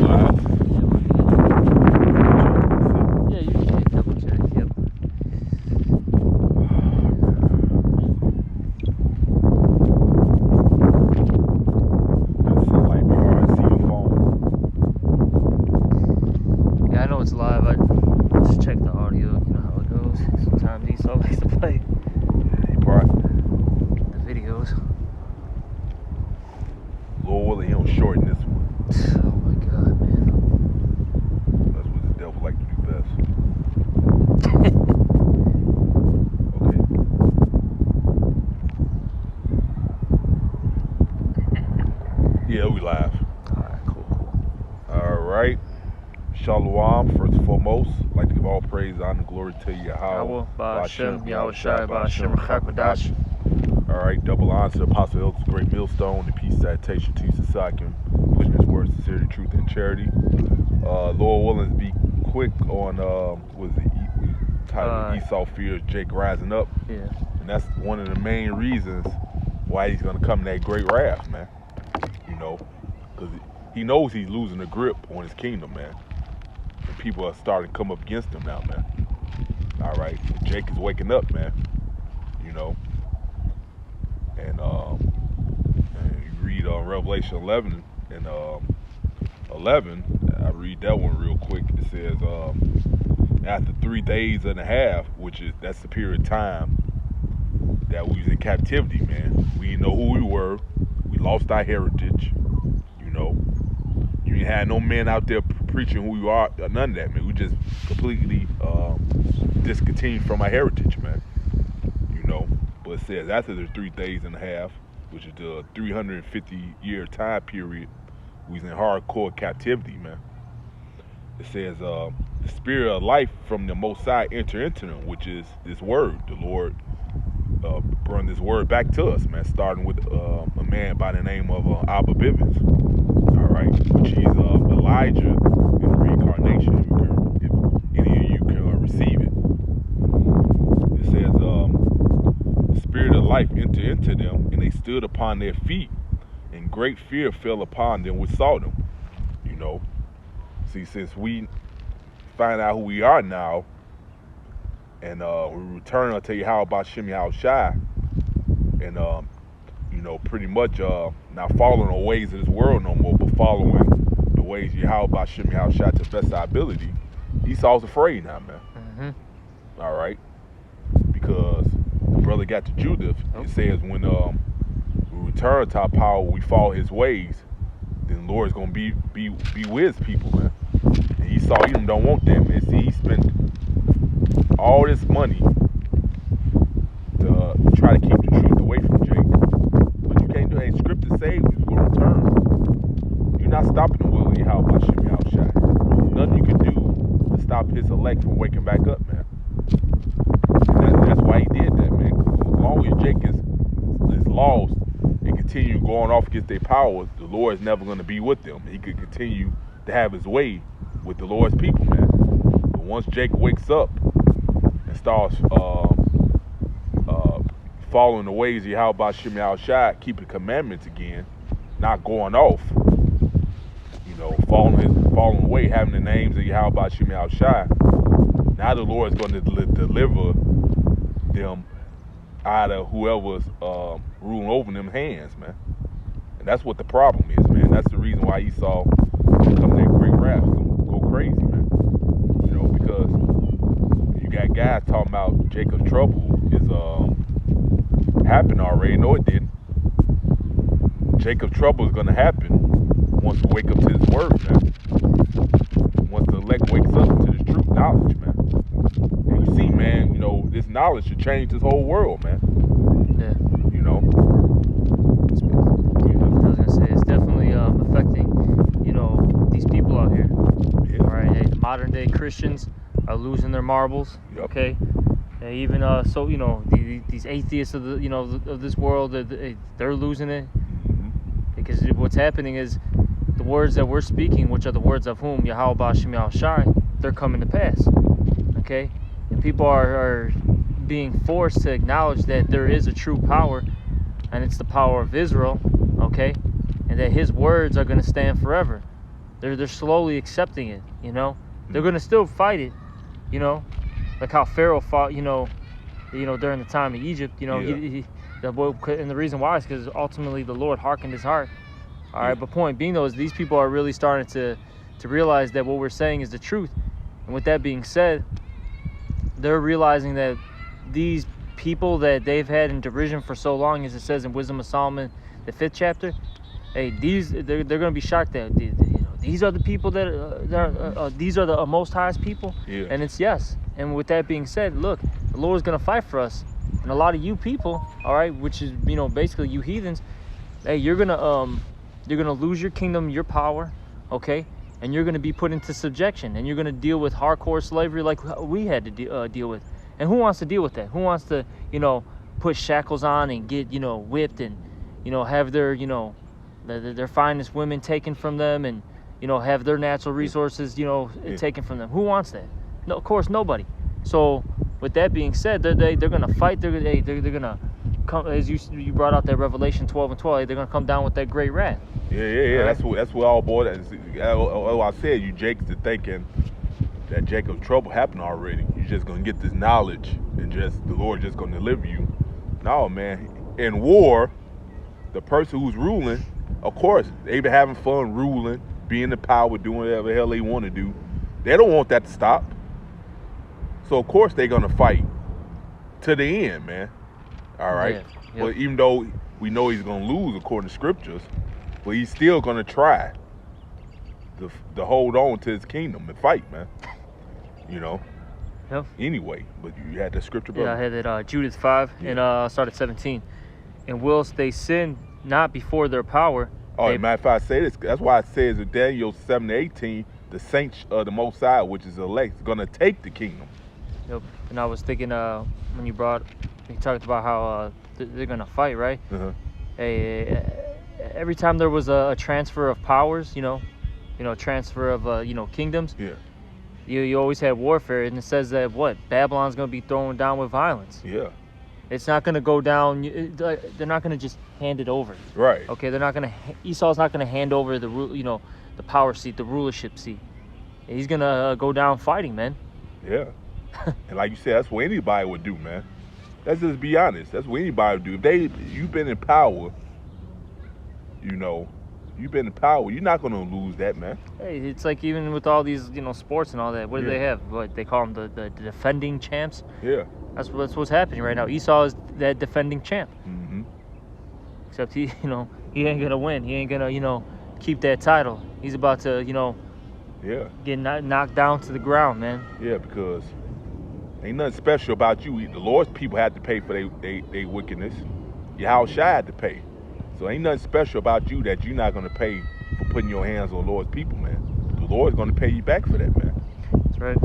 Live. Yeah, you can double check. Yep. That's a light be hard to see your phone. Yeah, I know it's live. I just check the audio. You know how it goes. Sometimes Esau likes to play He brought the videos. Lord willing, he don't shorten this one. Oh my God, man. That's what the devil like to do best. Okay. Yeah, we live. Alright, cool. All right. Shalom, first and foremost. I'd like to give all praise, honor, and glory to Yahweh. Ba'ashem, Yahushai, Ba'ashem, Chakadash. All right, double honor to the Apostle Elder's great millstone, the peace citation to you so I can push his words, sincerity, truth, and charity. Lord willing to be quick on, was it titled Esau fears Jake rising up. Yeah. And that's one of the main reasons why he's going to come in that great wrath, man. You know, because he knows he's losing the grip on his kingdom, man. And people are starting to come up against him now, man. All right, Jake is waking up, man. You know, and you read Revelation 11 and 11. I read that one real quick. It says, after 3 days and a half, that's the period of time that we was in captivity, man. We didn't know who we were. We lost our heritage. You know, you ain't had no men out there preaching who you are. None of that, man. We just completely discontinued from our heritage, man. You know, but it says after the 3 days and a half, which is the 350-year time period, we was in hardcore captivity, man. It says the spirit of life from the Most High enter into them, which is this word. The Lord brought this word back to us, man, starting with a man by the name of Abba Bivens, all right, which he's Elijah in the reincarnation, if any of you can receive it. It says the spirit of life entered into them, and they stood upon their feet, and great fear fell upon them which saw them. You know, see, since we find out who we are now, and we return unto Yahweh Shem Yahushai, and you know, pretty much not following the ways of this world no more, but following the ways of Yahweh Shem Yahushai to the best of our ability. Esau's afraid now, man. Mm-hmm. All right, because the brother got to Judith. It says when we return to our power, we follow his ways, then the Lord is gonna be with his people, man. And Esau, Edom don't want that, man. See, he spent all this money to try to keep the truth away from Jake, but you can't do it. Scripture says we will return. You're not stopping the will of Yahweh Shem Yahushai. Nothing you can do to stop his elect from waking back up, man. And that's why he did that, man. Because as long as Jake is lost and continue going off against their power, the Lord is never going to be with them. He could continue to have his way with the Lord's people, man. But once Jake wakes up and starts following the ways of Yahweh Shem Yahushai, keeping commandments again, not going off, you know, following the way, having the names of Yahweh Shem Yahushai, now the Lord is going to deliver them out of whoever's ruling over them hands, man. And that's what the problem is, man. That's the reason why Esau come that great wrath, go crazy, man. You know, because you got guys talking about Jacob's trouble is happened already. No, it didn't. Jacob's trouble is going to happen once we wake up to his word, man. Once the elect wakes up to this truth knowledge, man. And you see, man, you know, this knowledge should change this whole world, man. Yeah. You know? I was going to say, it's definitely affecting, you know, these people out here. Yeah. All right, hey, the modern day Christians are losing their marbles, Yep. okay? And even so, you know, these atheists of the, you know, of this world, they're losing it, because what's happening is the words that we're speaking, which are the words of whom Yahweh Shem Yahushai, they're coming to pass, okay? And people are being forced to acknowledge that there is a true power, and it's the power of Israel, okay? And that his words are going to stand forever. they're slowly accepting it. You know, they're gonna still fight it. You know, like how Pharaoh fought. You know, during the time of Egypt. You know, and the reason why is because ultimately the Lord hearkened his heart. All right, but point being though is these people are really starting to realize that what we're saying is the truth. And with that being said, they're realizing that these people that they've had in derision for so long, as it says in Wisdom of Solomon, the 5th chapter, hey, they're going to be shocked that these are the people that these are the most highest people. Yeah. And it's yes. And with that being said, look, the Lord is going to fight for us. And a lot of you people, all right, which is basically you heathens, hey, you're gonna lose your kingdom, your power, okay, and you're gonna be put into subjection, and you're gonna deal with hardcore slavery like we had to deal with. And who wants to deal with that? Who wants to put shackles on and get whipped and have their their finest women taken from them and have their natural resources taken from them? Who wants that? No, of course nobody. So with that being said, they're gonna fight. They're gonna come, as you brought out that Revelation 12 and 12. They're gonna come down with that great wrath. Yeah. Right? That's what all boy. I said you Jake's to thinking that Jacob's trouble happened already. You're just gonna get this knowledge and just the Lord just gonna deliver you. No, man. In war, the person who's ruling, of course, they been having fun ruling, being in power, doing whatever the hell they want to do. They don't want that to stop. So of course they're gonna fight to the end, man. All right. Yeah. But even though we know he's gonna lose according to scriptures, but he's still gonna try to hold on to his kingdom and fight, man. Yep. Anyway, but you had the scripture, brother? Yeah, I had it. Judith 5 and start at 17. And whilst they sin not before their power. Oh, matter of fact, I say this. That's why it says in Daniel 7:18, the saints of the Most High, which is elect, is gonna take the kingdom. Yep. And I was thinking when you talked about how they're gonna fight, right? Uh-huh. Every time there was a transfer of powers, transfer of kingdoms. Yeah. You always had warfare, and it says that Babylon's gonna be thrown down with violence. Yeah. It's not gonna go down. They're not gonna just hand it over. Right. Okay. They're not gonna. Esau's not gonna hand over the power seat, the rulership seat. He's gonna go down fighting, man. Yeah. And like you said, that's what anybody would do, man. Let's just be honest. That's what anybody would do. If you've been in power, you've been in power, you're not gonna lose that, man. Hey, it's like even with all these, sports and all that. What do they have? What they call them, the defending champs? Yeah. That's what's happening right now. Esau is that defending champ. Mm-hmm. Except he ain't gonna win. He ain't gonna, keep that title. He's about to, get knocked down to the ground, man. Yeah, because ain't nothing special about you. The Lord's people had to pay for their wickedness. Yahweh Shai had to pay. So ain't nothing special about you that you're not going to pay for putting your hands on the Lord's people, man. The Lord's going to pay you back for that, man. That's right.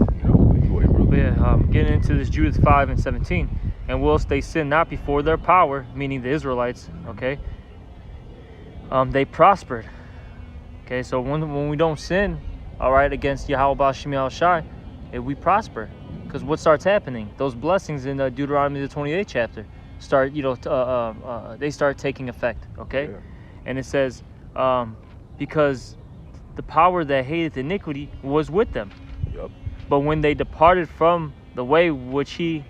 Getting into this Judith 5 and 17. And whilst they sin not before their power, meaning the Israelites, okay, they prospered. Okay, so when we don't sin, all right, against Yahweh Baal Shem Yahweh Shai, we prosper. Because what starts happening? Those blessings in Deuteronomy the 28th chapter start, they start taking effect, okay? Yeah. And it says, because the power that hateth iniquity was with them. Yep. But when they departed from the way which he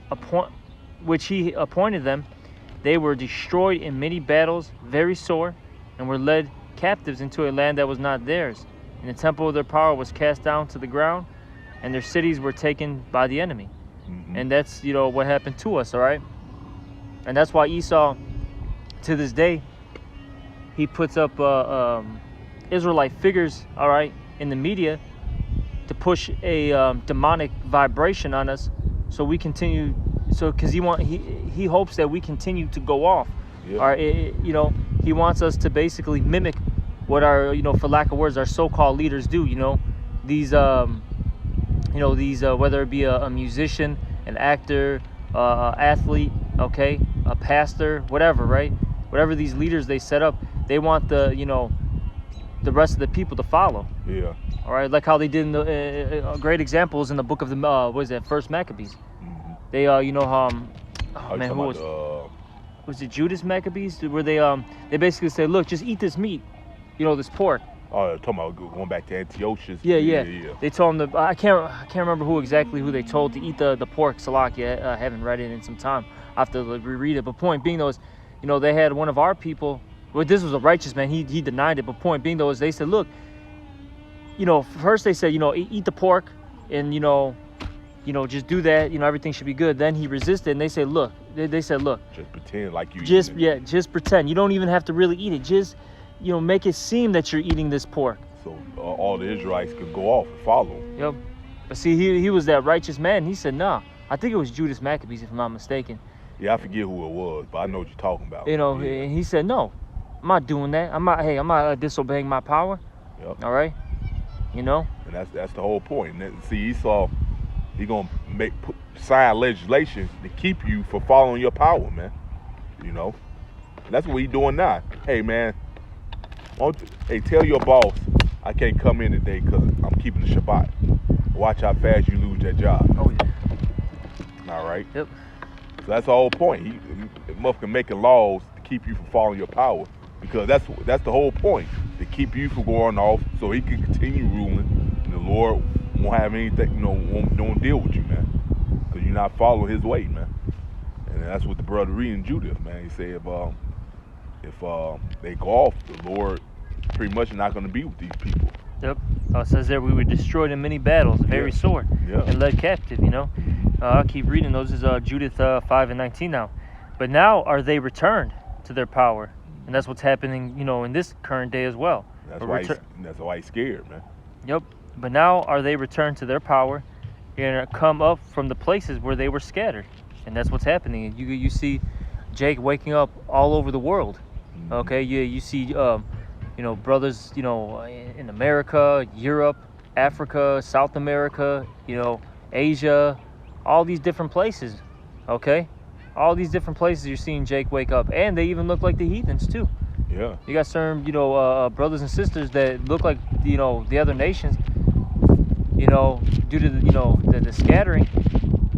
appointed them, they were destroyed in many battles, very sore, and were led captives into a land that was not theirs. And the temple of their power was cast down to the ground, and their cities were taken by the enemy. Mm-hmm. And that's, what happened to us, all right? And that's why Esau, to this day, he puts up Israelite figures, all right, in the media to push a demonic vibration on us, so we continue. So, because he hopes that we continue to go off. Yep. All right, he wants us to basically mimic what our, for lack of words, our so-called leaders do. These whether it be a musician, an actor, athlete, okay, a pastor, whatever, right? Whatever these leaders they set up, they want the rest of the people to follow. Yeah. All right, like how they did in a great example is in the book of the First Maccabees. Mm-hmm. They was it Judas Maccabees, where they basically say, look, just eat this meat, this pork, Oh, talking about going back to Antiochus. Yeah. They told him to. I can't remember who they told to eat the pork. Salakia, I haven't read it in some time. I have to reread it. But point being though is, they had one of our people. Well, this was a righteous man. He denied it. But point being though is they said, look, first they said, eat the pork, and just do that. Everything should be good. Then he resisted, and they said, look, just pretend like you. Just pretend. You don't even have to really eat it. Just make it seem that you're eating this pork. So all the Israelites could go off and follow him. Yep. But see, he was that righteous man. He said, nah. I think it was Judas Maccabees, if I'm not mistaken. Yeah, I forget who it was, but I know what you're talking about. And he said, no, I'm not doing that. I'm not disobeying my power. Yep. All right. And that's the whole point. And see, Esau, he gonna sign legislation to keep you from following your power, man. And that's what he doing now. Hey, man. Hey, tell your boss I can't come in today because I'm keeping the Shabbat. Watch how fast you lose that job. Oh, yeah. All right? Yep. So that's the whole point. He must be making laws to keep you from following your power, because that's the whole point, to keep you from going off so he can continue ruling, and the Lord won't have anything, won't deal with you, man, because you're not following his way, man. And that's what the brother reading Judith, man. He said if they go off, the Lord pretty much not going to be with these people. Yep. It says there we were destroyed in many battles, very sore, and led captive, I'll keep reading. Those is Judith 5:19 now. But now are they returned to their power. And that's what's happening, in this current day as well. That's why he's scared, man. Yep. But now are they returned to their power and come up from the places where they were scattered. And that's what's happening. You see Jake waking up all over the world. Okay, you see, brothers, in America, Europe, Africa, South America, Asia, all these different places. Okay, all these different places you're seeing Jake wake up, and they even look like the heathens too. Yeah. You got certain, brothers and sisters that look like, the other nations, due to the scattering,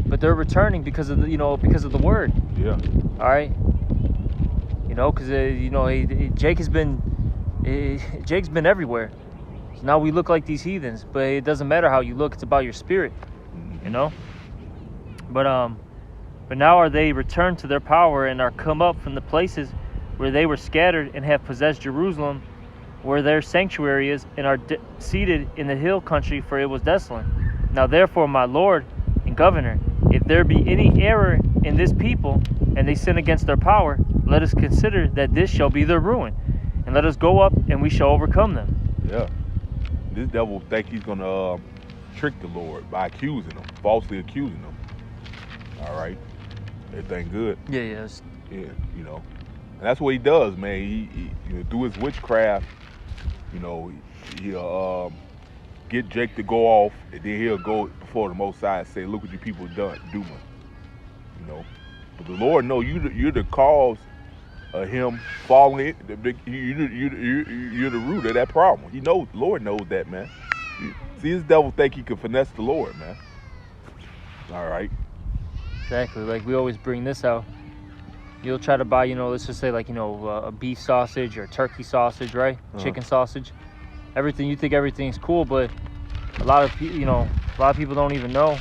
but they're returning because of the word. Yeah. All right. Because Jake's been everywhere. So now we look like these heathens, but it doesn't matter how you look. It's about your spirit, But now are they returned to their power and are come up from the places where they were scattered and have possessed Jerusalem, where their sanctuary is, and are seated in the hill country, for it was desolate. Now therefore, my Lord and Governor, if there be any error in this people, and they sin against their power, let us consider that this shall be their ruin, and let us go up, and we shall overcome them. Yeah. This devil think he's gonna trick the Lord by accusing him, falsely accusing him. All right. Everything good. Yeah. Yeah. And that's what he does, man. He through his witchcraft, he'll get Jake to go off, and then he'll go before the Most High and say, "Look what you people doing." But the Lord knows you're the cause of him falling. You're the root of that problem. He knows. The Lord knows that, man. See, this devil think he can finesse the Lord, man. All right. Exactly. Like we always bring this out. You'll try to buy, let's just say like, a beef sausage or turkey sausage, right? Chicken sausage. You think everything's cool, but a lot of people don't even know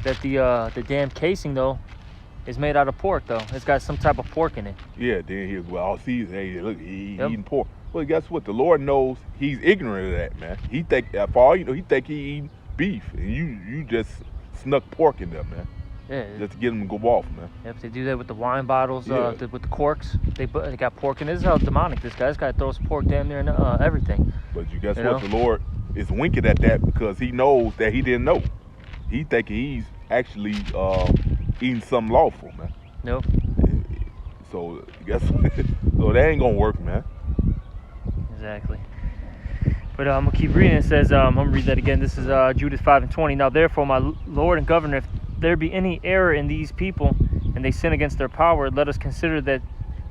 that the damn casing though is made out of pork though. It's got some type of pork in it. Yeah, then he'll hey, look, he's eating pork. Well, guess what? The Lord knows he's ignorant of that, man. He think, for all he think he eating beef, and you just snuck pork in there, man. Yeah. Just to get him to go off, man. Yep, they do that with the wine bottles, with the corks. They got pork in it. This is how demonic this guy. This guy throws pork damn near in everything. But you guess what? The Lord is winking at that because he knows that he didn't know. He thinking he's actually eating something lawful, man. Nope. So guess what? So that ain't gonna work, man. Exactly. But I'm gonna keep reading. It says, I'm gonna read that again. This is Judith 5:20. Now therefore, my Lord and Governor, if there be any error in these people, and they sin against their power, let us consider that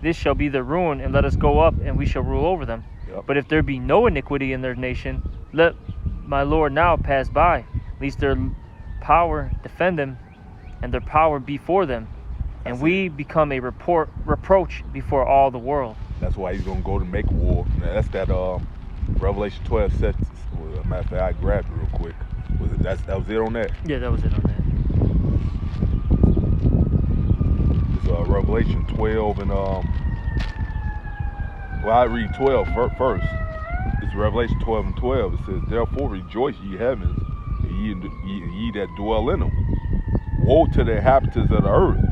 this shall be their ruin, and let us go up, and we shall rule over them. Yep. But if there be no iniquity in their nation, let my Lord now pass by, lest their power defend them, and their power be for them, and we become a reproach before all the world. That's why he's gonna go to make war. That's that Revelation 12 says, well, matter of fact, I grabbed it real quick. That was it on that? Yeah, that was it on that. It's Revelation 12 and well, I read 12 first. It's Revelation 12 and 12. It says, therefore rejoice, ye heavens, and ye that dwell in them. Woe to the inhabitants of the earth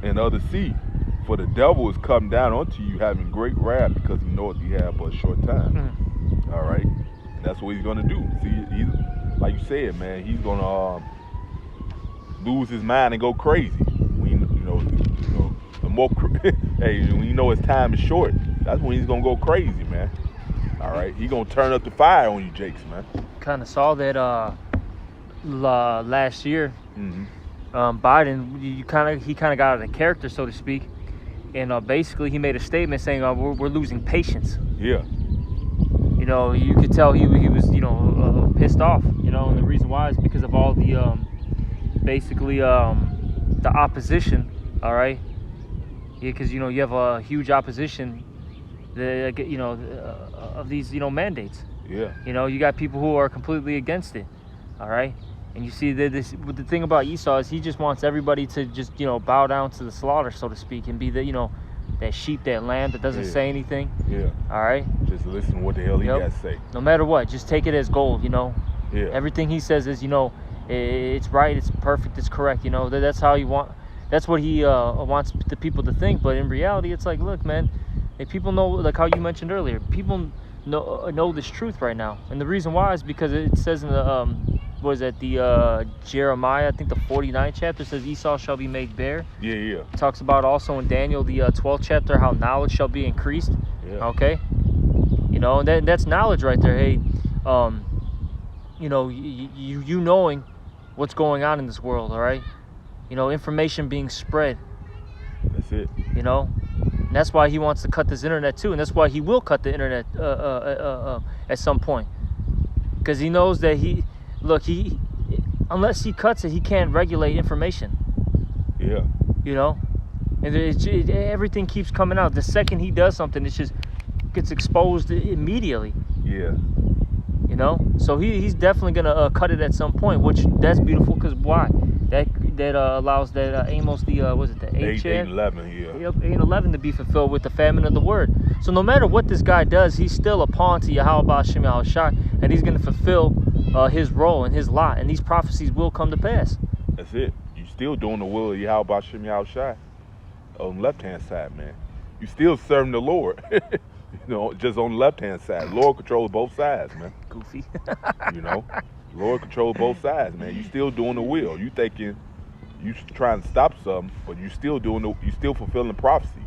and of the sea, for the devil is come down unto you having great wrath, because he knoweth he have but a short time. Mm. All right, and that's what he's gonna do. See, he's like you said, man. He's gonna lose his mind and go crazy. The more hey, when you know his time is short, that's when he's gonna go crazy, man. All right, he's gonna turn up the fire on you, Jakes, man. Kind of saw that last year. Mm-hmm. Biden, he kind of got out of character, so to speak, and basically he made a statement saying we're losing patience. Yeah. You know, you could tell he was pissed off. You know, and the reason why is because of all the basically the opposition. All right. Yeah, because you have a huge opposition. Of these mandates. Yeah. You got people who are completely against it. All right. And you see that the thing about Esau is he just wants everybody to just bow down to the slaughter, so to speak, and be that sheep, that lamb that doesn't say anything. Yeah. All right. Just listen to what the hell he got to say. No matter what, just take it as gold. Yeah. Everything he says is it's right, it's perfect, it's correct. That's how he that's what he wants the people to think. But in reality, it's like, look, man, if people know, like how you mentioned earlier, people know this truth right now, and the reason why is because it says in the Jeremiah, I think the 49th chapter says Esau shall be made bare. Yeah. It talks about also in Daniel the 12th chapter how knowledge shall be increased. Yeah. Okay. And that's knowledge right there. Hey, you knowing what's going on in this world. All right. Information being spread. That's it. And that's why he wants to cut this internet too, and that's why he will cut the internet at some point, because he knows that unless he cuts it, he can't regulate information. Yeah. And everything keeps coming out. The second he does something, it just gets exposed immediately. Yeah. So he's definitely gonna cut it at some point, which that's beautiful. Because why? That allows that Amos the 8 and 11, yeah. Yep, 8 and 11 to be fulfilled with the famine of the word. So no matter what this guy does, he's still a pawn to Yahweh Hashem Yahushua, and he's going to fulfill his role and his lot, and these prophecies will come to pass. That's it. You still doing the will of Yahweh Hashem Yahushua on the left hand side, man. You still serving the Lord. Just on the left hand side. Lord controls both sides, man. Goofy. Lord controls both sides, man. You still doing the will. You thinking you trying to stop something, but you still fulfilling prophecy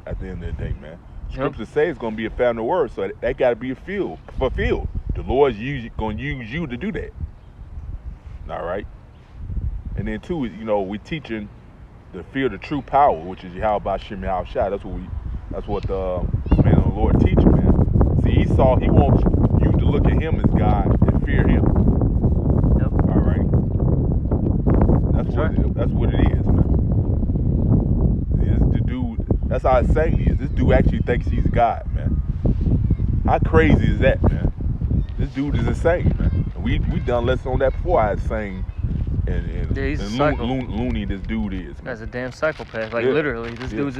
at the end of the day, man. Scripture says it's gonna be a family word, so that gotta be fulfilled. The Lord's gonna use you to do that. All right. And then too, we teaching the fear of the true power, which is Yahweh Hashem Yahushua. That's what the man of the Lord teaches, man. See, Esau, he wants you to look at him as God and fear him. Yep. All right. That's what it is, man. That's how insane he is. This dude actually thinks he's God, man. How crazy is that, man? This dude is insane, man. We done lessons on that before. How insane and loony this dude is, man. That's a damn psychopath. Literally, this dude's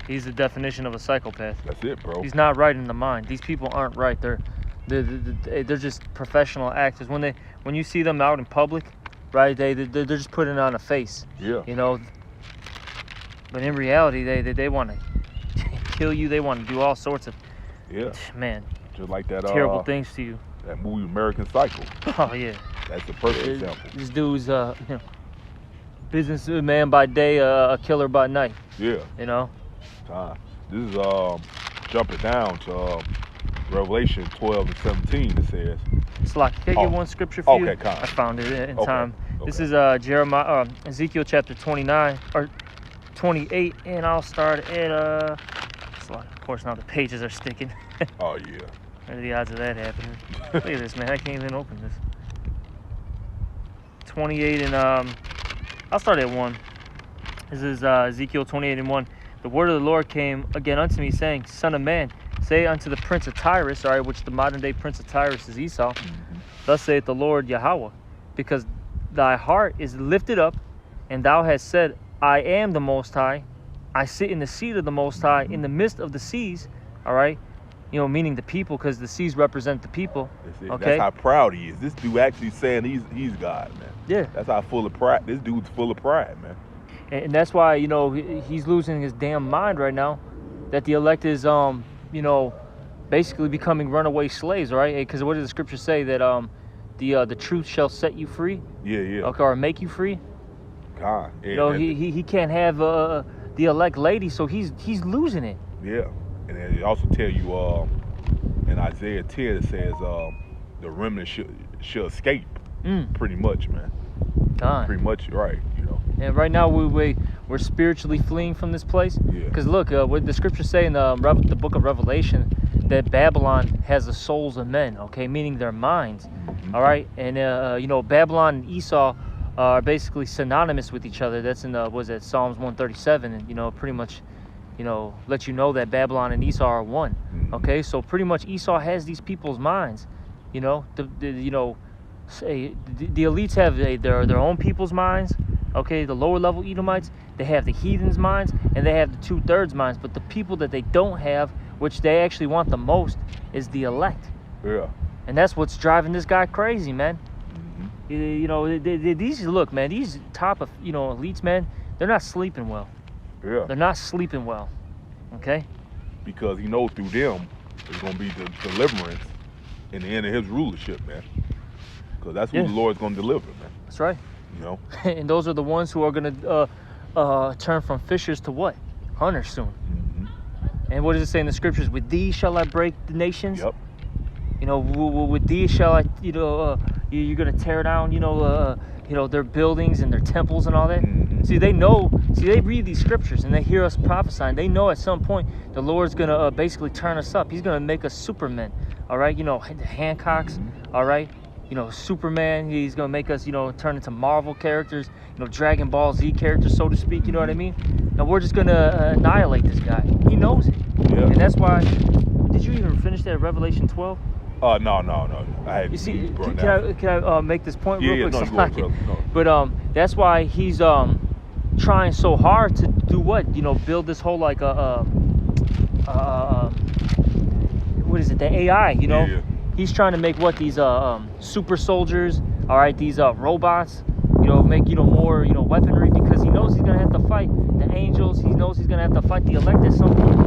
he's the definition of a psychopath. That's it, bro. He's not right in the mind. These people aren't right. They're just professional actors. When you see them out in public, right? They're just putting on a face. Yeah. But in reality, they want to kill you. They want to do all sorts of man, just like that terrible things to you. That movie American Psycho. Oh yeah. That's the perfect example. This dude's businessman by day, a killer by night. Yeah. This is jumping down to Revelation 12 and 17. It says. It's like, can I get one scripture for you? Okay, I found it in time. Okay. This is Ezekiel chapter 29 or 28, and I'll start at of course now the pages are sticking. Oh yeah. What are the odds of that happening? Look at this, man. I can't even open this. 28 and I'll start at 1. This is Ezekiel 28 and 1. The word of the Lord came again unto me, saying, Son of man, say unto the prince of Tyrus, all right, which the modern day prince of Tyrus is Esau, thus saith the Lord Yahweh, because thy heart is lifted up, and thou hast said, I am the Most High, I sit in the seat of the Most High in the midst of the seas, all right, meaning the people, because the seas represent the people. Okay, that's how proud he is. This dude actually saying he's God, man. Yeah, that's how full of pride. This dude's full of pride, man. And that's why he's losing his damn mind right now, that the elect is basically becoming runaway slaves, right? Because what does the scripture say, that the truth shall set you free? Yeah. Okay, or make you free. God, he can't have the elect lady, so he's losing it. Yeah, and then it also tell you in Isaiah 10 it says the remnant should escape. Pretty much, man. God. Pretty much, right? And right now we're spiritually fleeing from this place. Yeah. Because look, what the scriptures say in the book of Revelation, that Babylon has the souls of men. Okay, meaning their minds. All right, and Babylon and Esau are basically synonymous with each other. That's in Psalms 137, and pretty much let you know that Babylon and Esau are one. Okay, so pretty much Esau has these people's minds. The elites have their own people's minds. Okay, the lower level Edomites, they have the heathens' minds, and they have the 2/3 minds. But the people that they don't have, which they actually want the most, is the elect. Yeah. And that's what's driving this guy crazy, man. These top of elites, man, they're not sleeping well. Yeah. They're not sleeping well. Okay. Because he knows through them it's gonna be the deliverance in the end of his rulership, man. Because that's who the Lord's gonna deliver, man. That's right. And those are the ones who are gonna turn from fishers to what? Hunters soon. And what does it say in the scriptures? With thee shall I break the nations. Yep. With thee shall I, you're gonna tear down, their buildings and their temples and all that. See, they read these scriptures and they hear us prophesying. They know at some point the Lord's gonna basically turn us up. He's gonna make us supermen. All right, the Hancocks. All right. Superman, he's gonna make us, turn into Marvel characters, Dragon Ball Z characters, so to speak, you know what I mean? And we're just gonna annihilate this guy. He knows it. Yeah. And that's why, did you even finish that Revelation 12? No. You see, can I make this point real quick? No. But that's why he's trying so hard to do what? Build this whole what is it? The AI, Yeah. He's trying to make these super soldiers, all right, these robots, make more weaponry, because he knows he's gonna have to fight the angels. He knows he's gonna have to fight the elect at some point.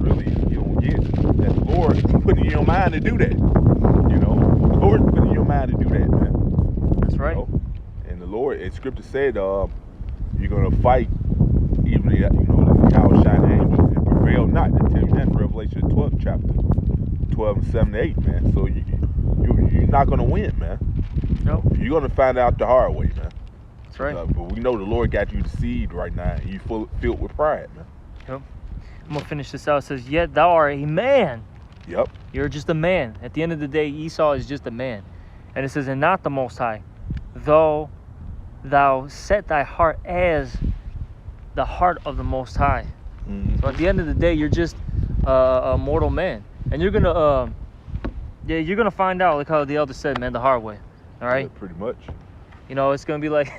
Really, you don't get that the Lord putting in your mind to do that. The Lord's putting in your mind to do that, man. That's right. And the Lord, and Scripture said, you're gonna fight even the Yahushua angels and prevail not. They tell you that in Revelation 12 chapter 12 and 7 to 8, man. So you're not gonna win, man. Nope. You're gonna find out the hard way, man. That's right. But we know the Lord got you deceived right now, and you filled with pride, man. Yep. I'm gonna finish this out. It says, "Yet thou art a man." Yep. You're just a man. At the end of the day, Esau is just a man. And it says, "And not the Most High, though thou set thy heart as the heart of the Most High." So at the end of the day, you're just a mortal man, and you're gonna find out, like how the elder said, man, the hard way. All right. Yeah, pretty much. It's gonna be like,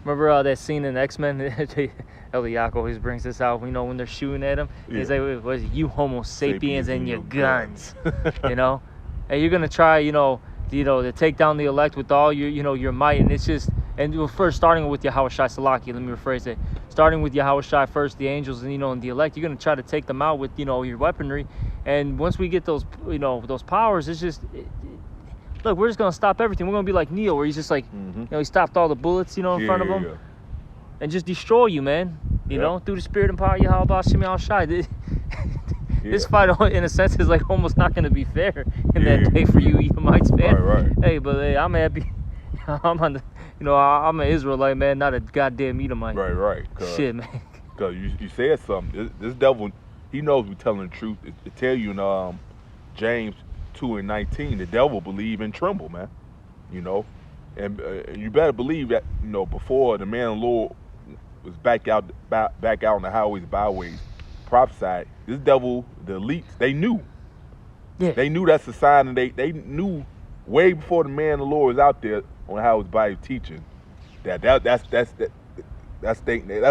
remember that scene in X-Men? Elder Yaakov always brings this out. When they're shooting at him, he's like, "What is it? You Homo sapiens and your guns." And you're gonna try, to take down the elect with all your might, and it's just, and first starting with Yahushua Salaki. Let me rephrase it. Starting with Yahushua first, the angels, and the elect. You're gonna try to take them out with your weaponry, and once we get those those powers, it's just. Look, we're just gonna stop everything. We're gonna be like Neo, where he's just like, he stopped all the bullets, in front of him, and just destroy you, man. Through the spirit and power of Yahweh Shem Al Shai. This fight, in a sense, is like almost not gonna be fair in that day for you Edomites, man. Right. Hey, but I'm happy. I'm an Israelite, man, not a goddamn Edomite. Right. Shit, man. Because you said something. This devil, he knows we're telling the truth. It tell you in James 2:19, the devil believe and tremble, man. And you better believe that before the man of the Lord was back out on the highways, byways, prophesied. This devil, the elites, they knew Yeah. They knew that's a sign, and they knew way before the man of the Lord was out there on how his body teaching that's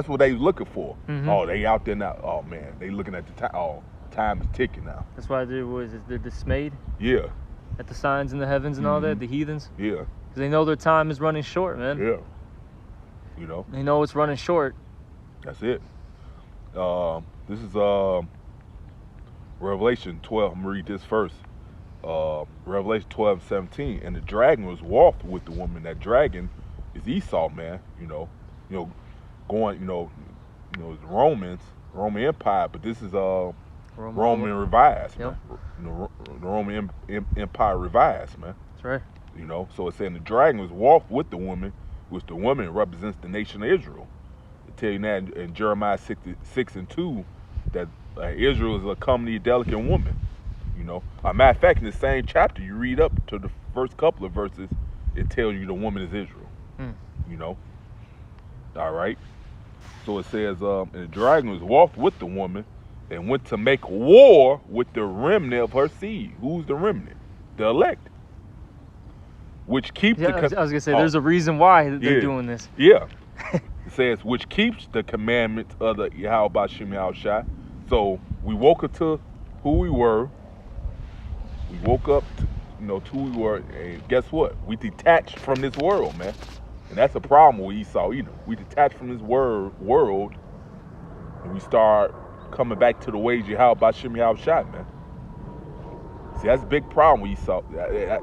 what they was looking for. Mm-hmm. Oh, they out there now. Oh man, they looking at the time. Oh, time is ticking now. That's why they're dismayed. Yeah. At the signs in the heavens and all that, the heathens. Yeah. Because they know their time is running short, man. Yeah. You know. They know it's running short. That's it. This is Revelation 12. I'm gonna read this first. Revelation 12:17. And the dragon was wroth with the woman. That dragon is Esau, man. You know, going, the Roman Empire, but this is Roman revised, man. The Roman Empire revised, man. That's right. You know, so it's saying the dragon was wroth with the woman, which the woman represents the nation of Israel. They tell you now in Jeremiah 6:2 that Israel is a comely, delicate woman. You know, a matter of fact, in the same chapter, you read up to the first couple of verses, it tells you the woman is Israel. You know, all right. So it says, and the dragon was wroth with the woman and went to make war with the remnant of her seed. Who's the remnant? The elect. Which keeps I was gonna say, there's a reason why they're doing this. Yeah. It says, which keeps the commandments of the Yahweh Bashim Yahushai. So we woke up to who we were. We woke up to who we were, and guess what? We detached from this world, man. And that's a problem with Esau, We detach from this world, and we start coming back to the ways Yahweh Bashim Yahushai, man. See, that's a big problem with Esau.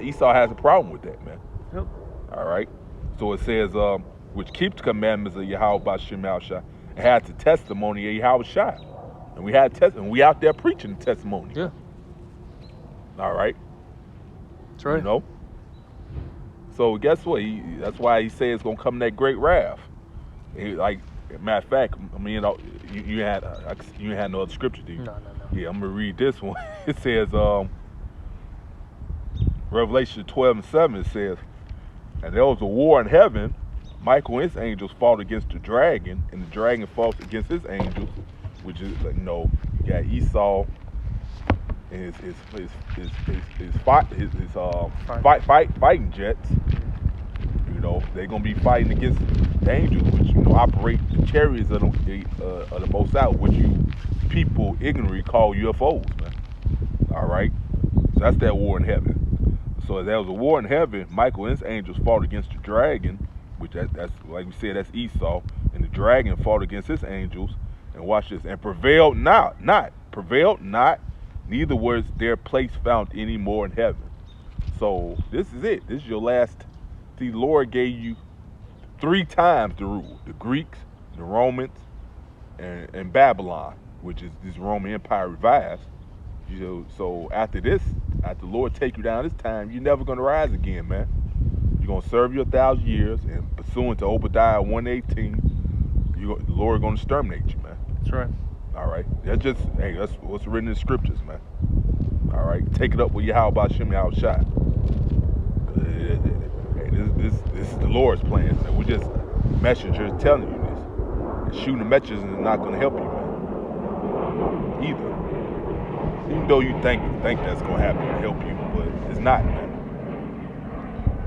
Esau has a problem with that, man. Yep. All right. So it says, which keeps the commandments of Yahweh Bashim Yahushai, and had the testimony of Yahushai. And we had we out there preaching the testimony. Yeah. All right. That's right. You know. So guess what? That's why he said it's gonna come that great wrath. Like, matter of fact, I mean, you had no other scripture, do you? No. Yeah, I'm gonna read this one. It says, Revelation 12:7. It says, and there was a war in heaven. Michael and his angels fought against the dragon, and the dragon fought against his angels, which is you got Esau and his fighting jets. They're gonna be fighting against the angels, which operate the chariots of the Most Out, which you people ignorantly call UFOs, man. All right, so that's that war in heaven. So there was a war in heaven. Michael and his angels fought against the dragon, which that's like we said, that's Esau, and the dragon fought against his angels. And watch this, and prevailed not, neither was their place found any more in heaven. So this is it. This is your last. The Lord gave you 3 times the rule: the Greeks, the Romans, and Babylon, which is this Roman Empire revised. So after this, after the Lord take you down this time, you're never gonna rise again, man. You're gonna serve your 1,000 years, and pursuant to Obadiah 1:18, the Lord gonna exterminate you, man. That's right. All right. That's what's written in the scriptures, man. All right. Take it up with Yahweh Bashim Yahushai. Hey, this is the Lord's plan. Man. We're just messengers telling you this. And shooting the messengers is not going to help you, man. Either. Even though you think that's going to happen to help you, but it's not, man.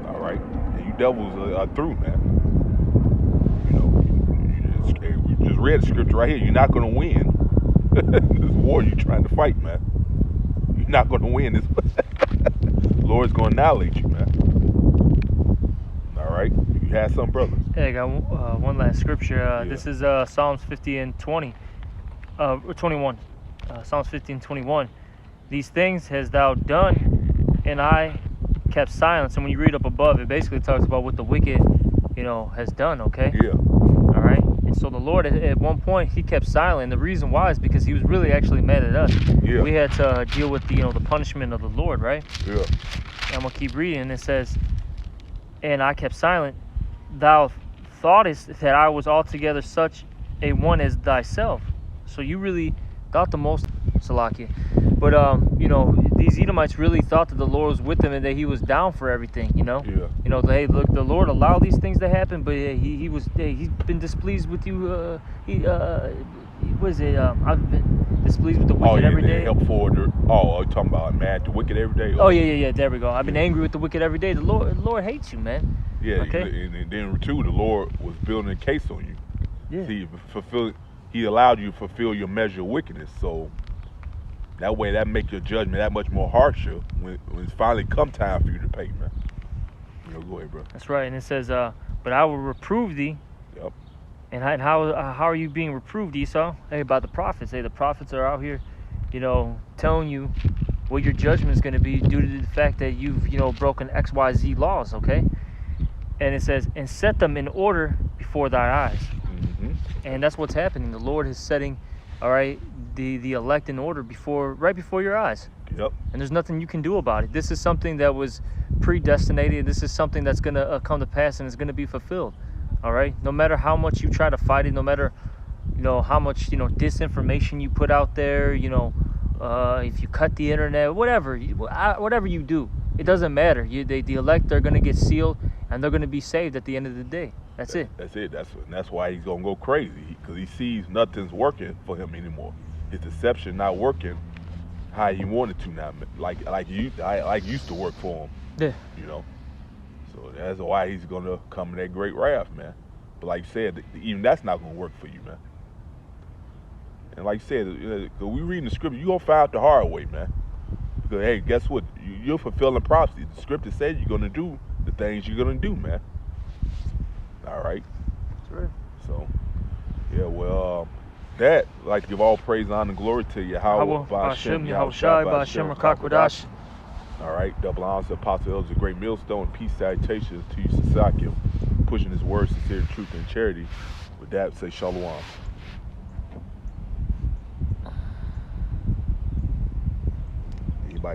All right. And you devils are through, man. We just read the scripture right here. You're not going to win this war you're trying to fight, man. You're not going to win this. The Lord's going to annihilate you, man. All right? You had some, brother? Yeah, I got one last scripture. This is Psalms 50:20. 21. Psalms 50:21. These things hast thou done, and I kept silence. And when you read up above, it basically talks about what the wicked, has done, okay? Yeah. All right? And so the Lord, at one point, he kept silent. The reason why is because he was really actually mad at us. Yeah. We had to deal with the punishment of the Lord, right? Yeah. And I'm going to keep reading. It says, and I kept silent. Thou thoughtest that I was altogether such a one as thyself. So you really thought the most, Salakia. But, these Edomites really thought that the Lord was with them and that he was down for everything, Yeah. Hey, look, the Lord allowed these things to happen, but he's been displeased with you. I've been displeased with the Oh, wicked yeah, every day. help forward. You're talking about mad to wicked every day? Oh yeah. There we go. I've been angry with the wicked every day. The Lord hates you, man. Yeah, Okay. and then too, the Lord was building a case on you. Yeah. See, He allowed you to fulfill your measure of wickedness. So that way, that make your judgment that much more harsher when it's finally come time for you to pay, man. Go ahead, bro. That's right. And it says, "But I will reprove thee." Yep. And how are you being reproved, Esau? Hey, about the prophets. Hey, the prophets are out here, telling you what your judgment is going to be due to the fact that you've, broken XYZ laws, okay? And it says, and set them in order before thy eyes. Mm-hmm. And that's what's happening. The Lord is setting, all right, the elect in order right before your eyes. Yep. And there's nothing you can do about it. This is something that was predestinated. This is something that's going to come to pass and is going to be fulfilled. All right. No matter how much you try to fight it, no matter, how much, disinformation you put out there, if you cut the internet, whatever you do, it doesn't matter. The elect are going to get sealed and they're going to be saved at the end of the day. That's it. That's it. That's why he's going to go crazy, because he sees nothing's working for him anymore. His deception not working how he wanted to now, like used to work for him. Yeah. So that's why he's gonna come in that great wrath, man. But like you said, even that's not gonna work for you, man. And like you said, we reading the scripture, you gonna find out the hard way, man. Because hey, guess what? You're fulfilling prophecy. The scripture said you're gonna do the things you're gonna do, man. All right. That's right. So, yeah, well, that like to give all praise, honor, and glory to Yahweh, Ba'ashem, Yahushai, Ba'ashem, Rakakwadash. All right, double honors to Apostle Elder, a great millstone, peace salutations to you, Sasakim, pushing his words, sincerity, truth, and charity. With that, say shalom.